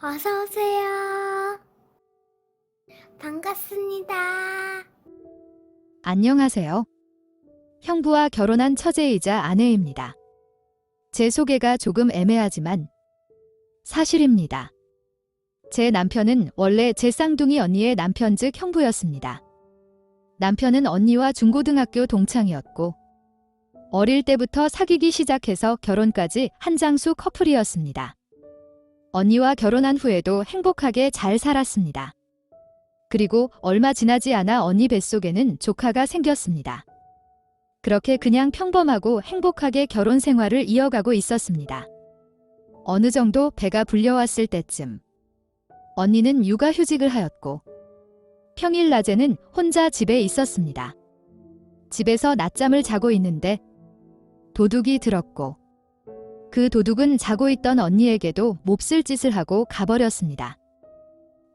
어서 오세요. 반갑습니다. 안녕하세요. 형부와 결혼한 처제이자 아내입니다. 제 소개가 조금 애매하지만 사실입니다. 제 남편은 원래 제 쌍둥이 언니의 남편 즉 형부였습니다. 남편은 언니와 중고등학교 동창이었고 어릴 때부터 사귀기 시작해서 결혼까지 한 장수 커플이었습니다. 언니와 결혼한 후에도 행복하게 잘 살았습니다. 그리고 얼마 지나지 않아 언니 뱃속에는 조카가 생겼습니다. 그렇게 그냥 평범하고 행복하게 결혼 생활을 이어가고 있었습니다. 어느 정도 배가 불려왔을 때쯤 언니는 육아휴직을 하였고 평일 낮에는 혼자 집에 있었습니다. 집에서 낮잠을 자고 있는데 도둑이 들었고 그 도둑은 자고 있던 언니에게도 몹쓸 짓을 하고 가버렸습니다.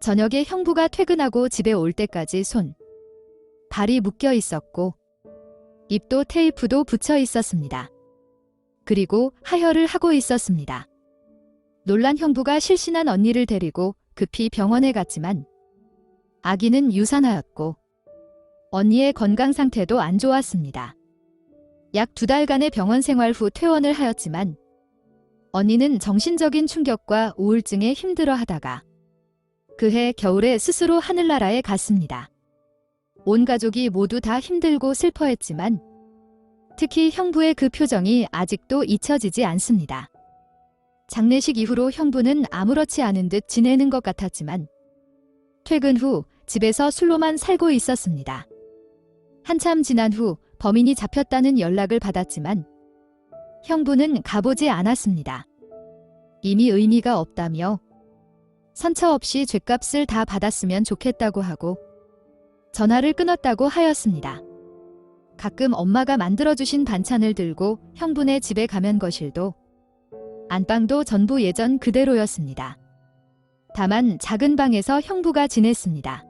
저녁에 형부가 퇴근하고 집에 올 때까지 손, 발이 묶여 있었고 입도 테이프도 붙여 있었습니다. 그리고 하혈을 하고 있었습니다. 놀란 형부가 실신한 언니를 데리고 급히 병원에 갔지만 아기는 유산하였고 언니의 건강 상태도 안 좋았습니다. 약 2달간의 병원 생활 후 퇴원을 하였지만 언니는 정신적인 충격과 우울증에 힘들어하다가 그해 겨울에 스스로 하늘나라에 갔습니다. 온 가족이 모두 다 힘들고 슬퍼했지만 특히 형부의 그 표정이 아직도 잊혀지지 않습니다. 장례식 이후로 형부는 아무렇지 않은 듯 지내는 것 같았지만 퇴근 후 집에서 술로만 살고 있었습니다. 한참 지난 후 범인이 잡혔다는 연락을 받았지만 형부는 가보지 않았습니다. 이미 의미가 없다며 선처 없이 죗값을 다 받았으면 좋겠다고 하고 전화를 끊었다고 하였습니다. 가끔 엄마가 만들어주신 반찬을 들고 형부네 집에 가면 거실도 안방도 전부 예전 그대로였습니다. 다만 작은 방에서 형부가 지냈습니다.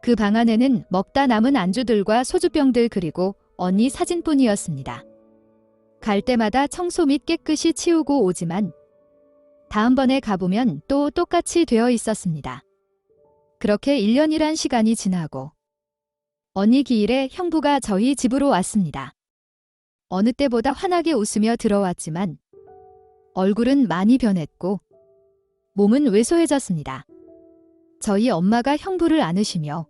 그 방 안에는 먹다 남은 안주들과 소주병들 그리고 언니 사진뿐이었습니다. 갈 때마다 청소 및 깨끗이 치우고 오지만 다음번에 가보면 또 똑같이 되어 있었습니다. 그렇게 1년이란 시간이 지나고 언니 기일에 형부가 저희 집으로 왔습니다. 어느 때보다 환하게 웃으며 들어왔지만 얼굴은 많이 변했고 몸은 왜소해졌습니다. 저희 엄마가 형부를 안으시며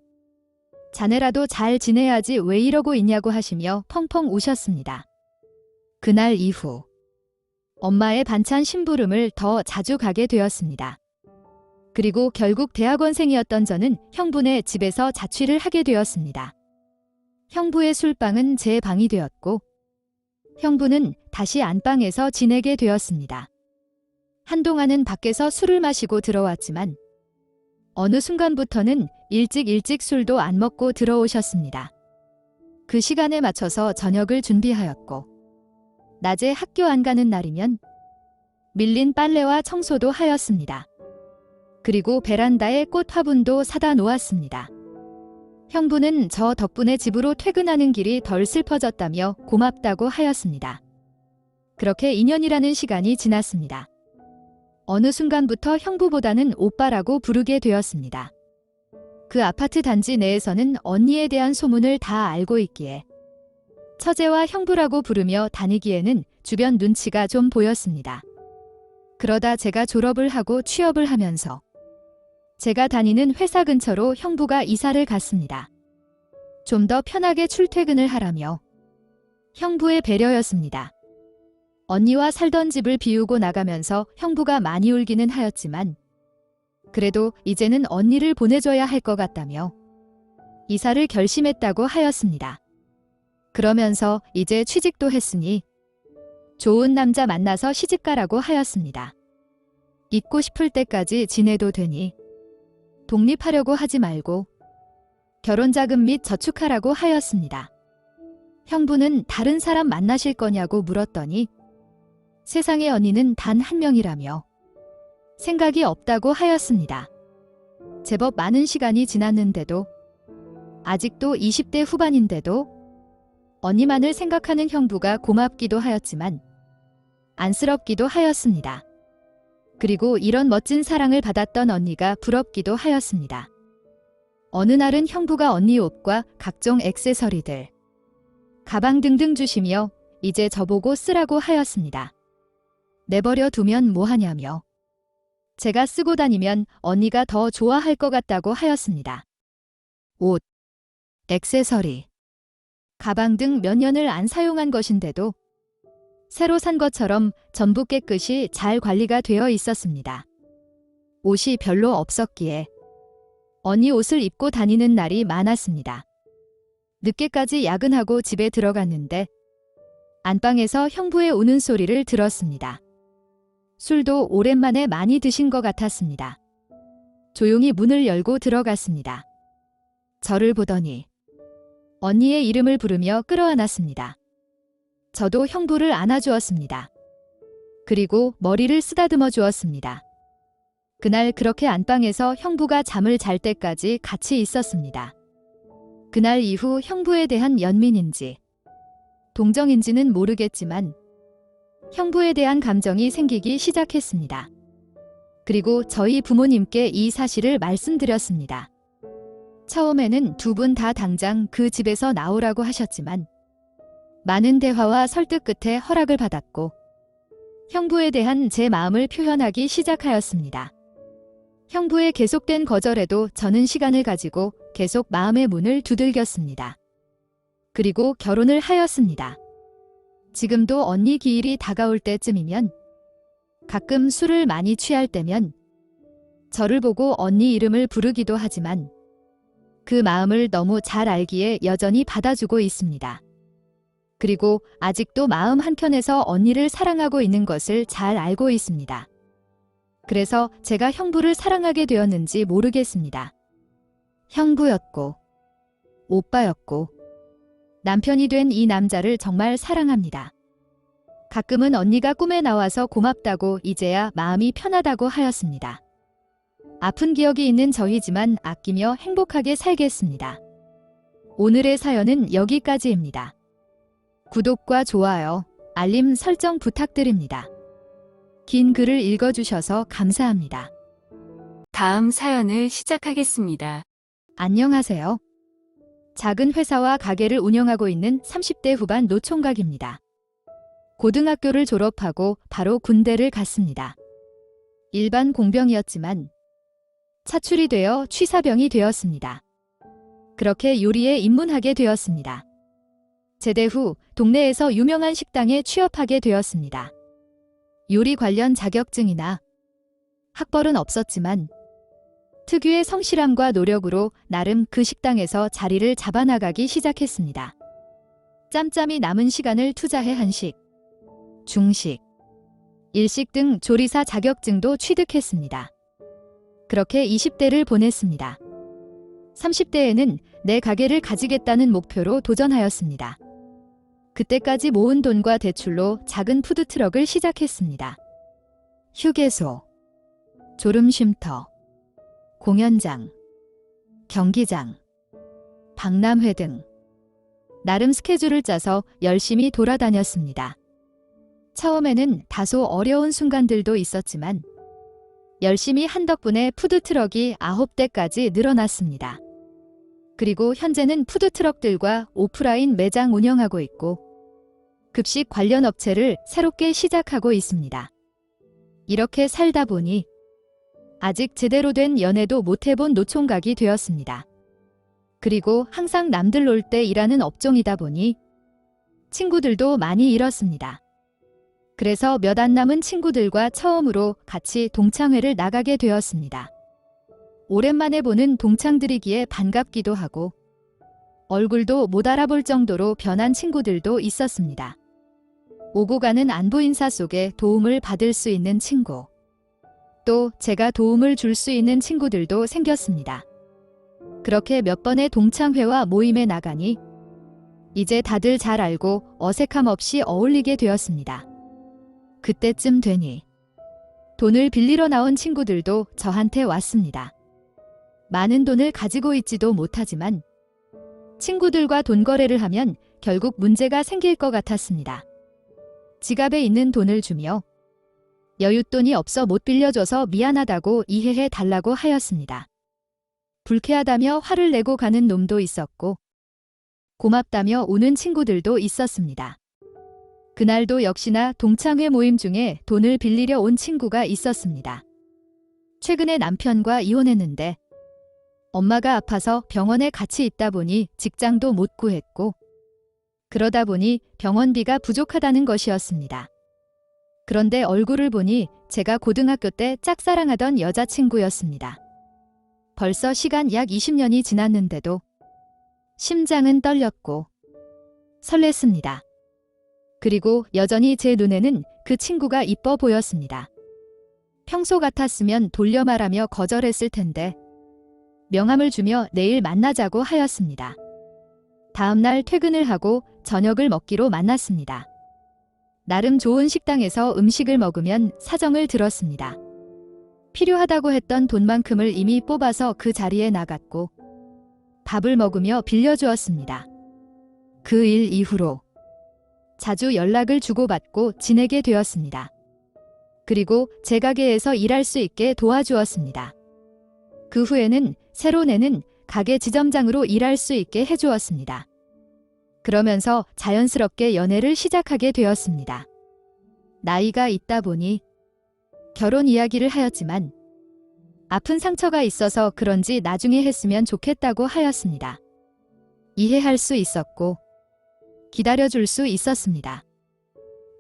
자네라도 잘 지내야지 왜 이러고 있냐고 하시며 펑펑 우셨습니다. 그날 이후 엄마의 반찬 심부름을 더 자주 가게 되었습니다. 그리고 결국 대학원생이었던 저는 형부네 집에서 자취를 하게 되었습니다. 형부의 술방은 제 방이 되었고 형부는 다시 안방에서 지내게 되었습니다. 한동안은 밖에서 술을 마시고 들어왔지만 어느 순간부터는 일찍 술도 안 먹고 들어오셨습니다. 그 시간에 맞춰서 저녁을 준비하였고 낮에 학교 안 가는 날이면 밀린 빨래와 청소도 하였습니다. 그리고 베란다에 꽃 화분도 사다 놓았습니다. 형부는 저 덕분에 집으로 퇴근하는 길이 덜 슬퍼졌다며 고맙다고 하였습니다. 그렇게 2년이라는 시간이 지났습니다. 어느 순간부터 형부보다는 오빠라고 부르게 되었습니다. 그 아파트 단지 내에서는 언니에 대한 소문을 다 알고 있기에 처제와 형부라고 부르며 다니기에는 주변 눈치가 좀 보였습니다. 그러다 제가 졸업을 하고 취업을 하면서 제가 다니는 회사 근처로 형부가 이사를 갔습니다. 좀 더 편하게 출퇴근을 하라며 형부의 배려였습니다. 언니와 살던 집을 비우고 나가면서 형부가 많이 울기는 하였지만 그래도 이제는 언니를 보내줘야 할 것 같다며 이사를 결심했다고 하였습니다. 그러면서 이제 취직도 했으니 좋은 남자 만나서 시집가라고 하였습니다. 있고 싶을 때까지 지내도 되니 독립하려고 하지 말고 결혼자금 및 저축하라고 하였습니다. 형부는 다른 사람 만나실 거냐고 물었더니 세상에 언니는 단 한 명이라며 생각이 없다고 하였습니다. 제법 많은 시간이 지났는데도 아직도 20대 후반인데도 언니만을 생각하는 형부가 고맙기도 하였지만 안쓰럽기도 하였습니다. 그리고 이런 멋진 사랑을 받았던 언니가 부럽기도 하였습니다. 어느 날은 형부가 언니 옷과 각종 액세서리들, 가방 등등 주시며 이제 저보고 쓰라고 하였습니다. 내버려 두면 뭐하냐며. 제가 쓰고 다니면 언니가 더 좋아할 것 같다고 하였습니다. 옷, 액세서리, 가방 등 몇 년을 안 사용한 것인데도 새로 산 것처럼 전부 깨끗이 잘 관리가 되어 있었습니다. 옷이 별로 없었기에 언니 옷을 입고 다니는 날이 많았습니다. 늦게까지 야근하고 집에 들어갔는데 안방에서 형부의 우는 소리를 들었습니다. 술도 오랜만에 많이 드신 것 같았습니다. 조용히 문을 열고 들어갔습니다. 저를 보더니 언니의 이름을 부르며 끌어안았습니다. 저도 형부를 안아주었습니다. 그리고 머리를 쓰다듬어 주었습니다. 그날 그렇게 안방에서 형부가 잠을 잘 때까지 같이 있었습니다. 그날 이후 형부에 대한 연민인지 동정인지는 모르겠지만 형부에 대한 감정이 생기기 시작했습니다. 그리고 저희 부모님께 이 사실을 말씀드렸습니다. 처음에는 두 분 다 당장 그 집에서 나오라고 하셨지만 많은 대화와 설득 끝에 허락을 받았고 형부에 대한 제 마음을 표현하기 시작하였습니다. 형부의 계속된 거절에도 저는 시간을 가지고 계속 마음의 문을 두들겼습니다. 그리고 결혼을 하였습니다. 지금도 언니 기일이 다가올 때쯤이면 가끔 술을 많이 취할 때면 저를 보고 언니 이름을 부르기도 하지만 그 마음을 너무 잘 알기에 여전히 받아주고 있습니다. 그리고 아직도 마음 한켠에서 언니를 사랑하고 있는 것을 잘 알고 있습니다. 그래서 제가 형부를 사랑하게 되었는지 모르겠습니다. 형부였고 오빠였고 남편이 된 이 남자를 정말 사랑합니다. 가끔은 언니가 꿈에 나와서 고맙다고 이제야 마음이 편하다고 하였습니다. 아픈 기억이 있는 저희지만 아끼며 행복하게 살겠습니다. 오늘의 사연은 여기까지입니다. 구독과 좋아요, 알림 설정 부탁드립니다. 긴 글을 읽어주셔서 감사합니다. 다음 사연을 시작하겠습니다. 안녕하세요. 작은 회사와 가게를 운영하고 있는 30대 후반 노총각입니다. 고등학교를 졸업하고 바로 군대를 갔습니다. 일반 공병이었지만 차출이 되어 취사병이 되었습니다. 그렇게 요리에 입문하게 되었습니다. 제대 후 동네에서 유명한 식당에 취업하게 되었습니다. 요리 관련 자격증이나 학벌은 없었지만 특유의 성실함과 노력으로 나름 그 식당에서 자리를 잡아나가기 시작했습니다. 짬짬이 남은 시간을 투자해 한식, 중식, 일식 등 조리사 자격증도 취득했습니다. 그렇게 20대를 보냈습니다. 30대에는 내 가게를 가지겠다는 목표로 도전하였습니다. 그때까지 모은 돈과 대출로 작은 푸드트럭을 시작했습니다. 휴게소, 졸음쉼터, 공연장, 경기장, 박람회 등 나름 스케줄을 짜서 열심히 돌아다녔습니다. 처음에는 다소 어려운 순간들도 있었지만 열심히 한 덕분에 푸드트럭이 9대까지 늘어났습니다. 그리고 현재는 푸드트럭들과 오프라인 매장 운영하고 있고 급식 관련 업체를 새롭게 시작하고 있습니다. 이렇게 살다 보니 아직 제대로 된 연애도 못 해본 노총각이 되었습니다. 그리고 항상 남들 놀 때 일하는 업종이다 보니 친구들도 많이 잃었습니다. 그래서 몇 안 남은 친구들과 처음으로 같이 동창회를 나가게 되었습니다. 오랜만에 보는 동창들이기에 반갑기도 하고 얼굴도 못 알아볼 정도로 변한 친구들도 있었습니다. 오고 가는 안부 인사 속에 도움을 받을 수 있는 친구, 또 제가 도움을 줄 수 있는 친구들도 생겼습니다. 그렇게 몇 번의 동창회와 모임에 나가니 이제 다들 잘 알고 어색함 없이 어울리게 되었습니다. 그때쯤 되니 돈을 빌리러 나온 친구들도 저한테 왔습니다. 많은 돈을 가지고 있지도 못하지만 친구들과 돈 거래를 하면 결국 문제가 생길 것 같았습니다. 지갑에 있는 돈을 주며 여윳돈이 없어 못 빌려줘서 미안하다고 이해해 달라고 하였습니다. 불쾌하다며 화를 내고 가는 놈도 있었고 고맙다며 우는 친구들도 있었습니다. 그날도 역시나 동창회 모임 중에 돈을 빌리려 온 친구가 있었습니다. 최근에 남편과 이혼했는데 엄마가 아파서 병원에 같이 있다 보니 직장도 못 구했고 그러다 보니 병원비가 부족하다는 것이었습니다. 그런데 얼굴을 보니 제가 고등학교 때 짝사랑하던 여자친구였습니다. 벌써 시간 약 20년이 지났는데도 심장은 떨렸고 설렜습니다. 그리고 여전히 제 눈에는 그 친구가 이뻐 보였습니다. 평소 같았으면 돌려 말하며 거절했을 텐데 명함을 주며 내일 만나자고 하였습니다. 다음 날 퇴근을 하고 저녁을 먹기로 만났습니다. 나름 좋은 식당에서 음식을 먹으면 사정을 들었습니다. 필요하다고 했던 돈만큼을 이미 뽑아서 그 자리에 나갔고 밥을 먹으며 빌려주었습니다. 그 일 이후로 자주 연락을 주고받고 지내게 되었습니다. 그리고 제 가게에서 일할 수 있게 도와주었습니다. 그 후에는 새로 내는 가게 지점장으로 일할 수 있게 해주었습니다. 그러면서 자연스럽게 연애를 시작하게 되었습니다. 나이가 있다 보니 결혼 이야기를 하였지만 아픈 상처가 있어서 그런지 나중에 했으면 좋겠다고 하였습니다. 이해할 수 있었고 기다려줄 수 있었습니다.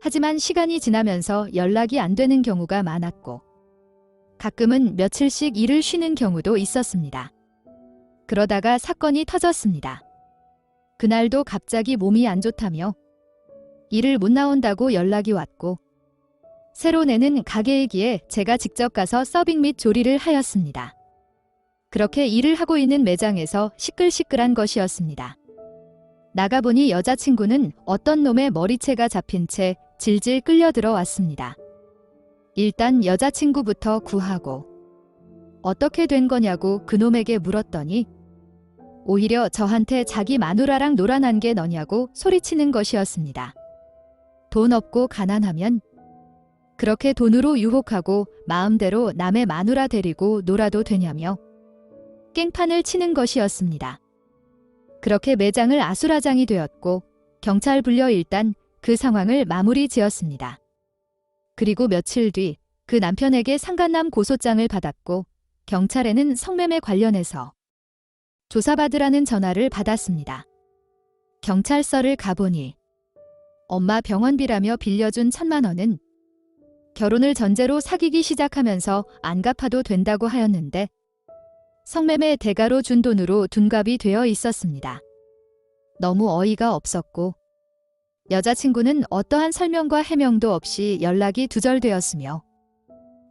하지만 시간이 지나면서 연락이 안 되는 경우가 많았고 가끔은 며칠씩 일을 쉬는 경우도 있었습니다. 그러다가 사건이 터졌습니다. 그날도 갑자기 몸이 안 좋다며 일을 못 나온다고 연락이 왔고 새로 내는 가게이기에 제가 직접 가서 서빙 및 조리를 하였습니다. 그렇게 일을 하고 있는 매장에서 시끌시끌한 것이었습니다. 나가보니 여자친구는 어떤 놈의 머리채가 잡힌 채 질질 끌려 들어왔습니다. 일단 여자친구부터 구하고 어떻게 된 거냐고 그놈에게 물었더니 오히려 저한테 자기 마누라랑 놀아난 게 너냐고 소리치는 것이었습니다. 돈 없고 가난하면 그렇게 돈으로 유혹하고 마음대로 남의 마누라 데리고 놀아도 되냐며 깽판을 치는 것이었습니다. 그렇게 매장을 아수라장이 되었고 경찰 불려 일단 그 상황을 마무리 지었습니다. 그리고 며칠 뒤 그 남편에게 상간남 고소장을 받았고 경찰에는 성매매 관련해서 조사받으라는 전화를 받았습니다. 경찰서를 가보니 엄마 병원비라며 빌려준 1,000만 원은 결혼을 전제로 사귀기 시작하면서 안 갚아도 된다고 하였는데 성매매 대가로 준 돈으로 둔갑이 되어 있었습니다. 너무 어이가 없었고 여자친구는 어떠한 설명과 해명도 없이 연락이 두절되었으며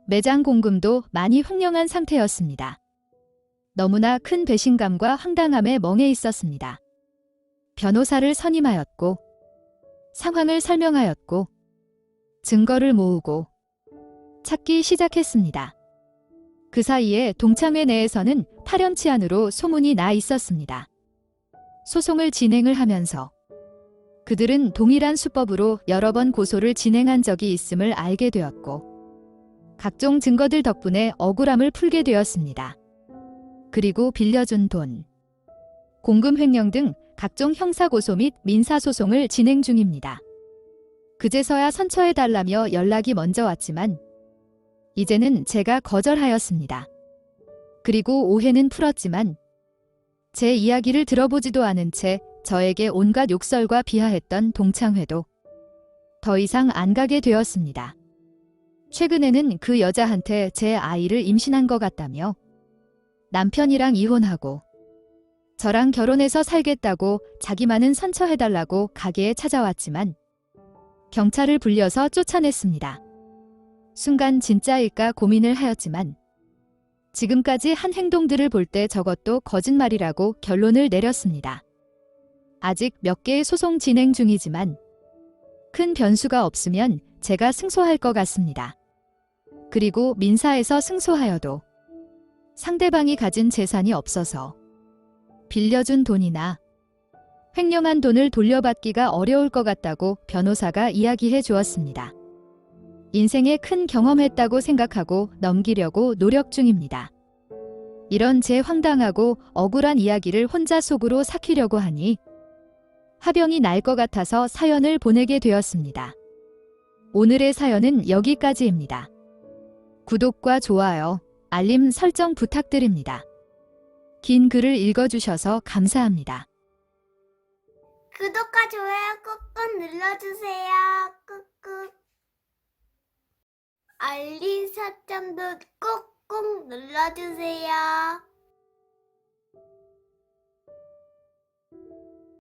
매장 공금도 많이 횡령한 상태였습니다. 너무나 큰 배신감과 황당함에 멍해 있었습니다. 변호사를 선임하였고 상황을 설명하였고 증거를 모으고 찾기 시작했습니다. 그 사이에 동창회 내에서는 파렴치한으로 소문이 나 있었습니다. 소송을 진행을 하면서 그들은 동일한 수법으로 여러 번 고소를 진행한 적이 있음을 알게 되었고 각종 증거들 덕분에 억울함을 풀게 되었습니다. 그리고 빌려준 돈, 공금 횡령 등 각종 형사고소 및 민사소송을 진행 중입니다. 그제서야 선처해달라며 연락이 먼저 왔지만 이제는 제가 거절하였습니다. 그리고 오해는 풀었지만 제 이야기를 들어보지도 않은 채 저에게 온갖 욕설과 비하했던 동창회도 더 이상 안 가게 되었습니다. 최근에는 그 여자한테 제 아이를 임신한 것 같다며 남편이랑 이혼하고 저랑 결혼해서 살겠다고 자기만은 선처해달라고 가게에 찾아왔지만 경찰을 불려서 쫓아냈습니다. 순간 진짜일까 고민을 하였지만 지금까지 한 행동들을 볼 때 저것도 거짓말이라고 결론을 내렸습니다. 아직 몇 개의 소송 진행 중이지만 큰 변수가 없으면 제가 승소할 것 같습니다. 그리고 민사에서 승소하여도 상대방이 가진 재산이 없어서 빌려준 돈이나 횡령한 돈을 돌려받기가 어려울 것 같다고 변호사가 이야기해 주었습니다. 인생에 큰 경험했다고 생각하고 넘기려고 노력 중입니다. 이런 제 황당하고 억울한 이야기를 혼자 속으로 삭히려고 하니 화병이 날 것 같아서 사연을 보내게 되었습니다. 오늘의 사연은 여기까지입니다. 구독과 좋아요, 알림 설정 부탁드립니다. 긴 글을 읽어주셔서 감사합니다. 구독과 좋아요 꾹꾹 눌러주세요. 꾹꾹. 알림 설정도 꾹꾹 눌러주세요.